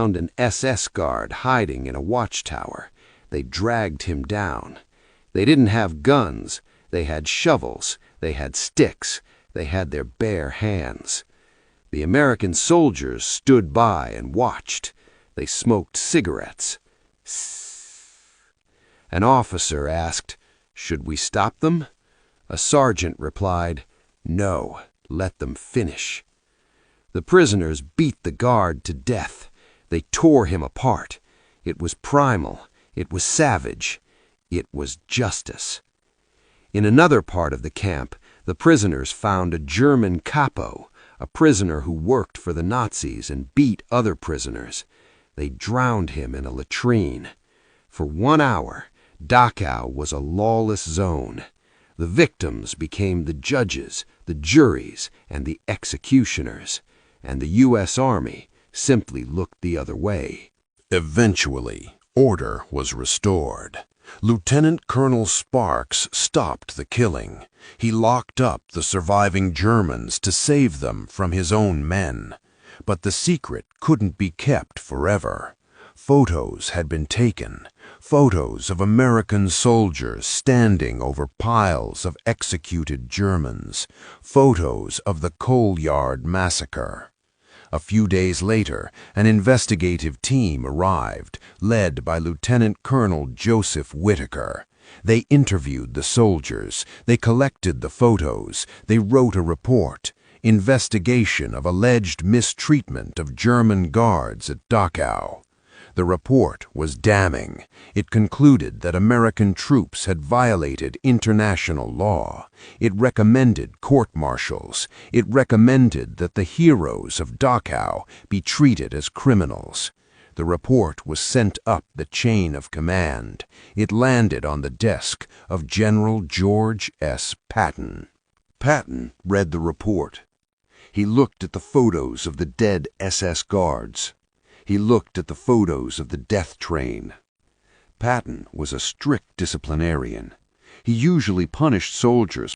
Found an SS guard hiding in a watchtower. They dragged him down. They didn't have guns. They had shovels. They had sticks. They had their bare hands. The American soldiers stood by and watched. They smoked cigarettes. An officer asked, "Should we stop them?" A sergeant replied, "No, let them finish." The prisoners beat the guard to death. They tore him apart. It was primal. It was savage. It was justice. In another part of the camp, the prisoners found a German capo, a prisoner who worked for the Nazis and beat other prisoners. They drowned him in a latrine. For 1 hour, Dachau was a lawless zone. The victims became the judges, the juries, and the executioners, and the U.S. Army simply looked the other way. Eventually, order was restored. Lieutenant Colonel Sparks stopped the killing. He locked up the surviving Germans to save them from his own men. But the secret couldn't be kept forever. Photos had been taken, photos of American soldiers standing over piles of executed Germans, photos of the Coal Yard Massacre. A few days later, an investigative team arrived, led by Lieutenant Colonel Joseph Whitaker. They interviewed the soldiers, they collected the photos, they wrote a report, Investigation of Alleged Mistreatment of German Guards at Dachau. The report was damning. It concluded that American troops had violated international law. It recommended court-martials. It recommended that the heroes of Dachau be treated as criminals. The report was sent up the chain of command. It landed on the desk of General George S. Patton. Patton read the report. He looked at the photos of the dead SS guards. He looked at the photos of the death train. Patton was a strict disciplinarian. He usually punished soldiers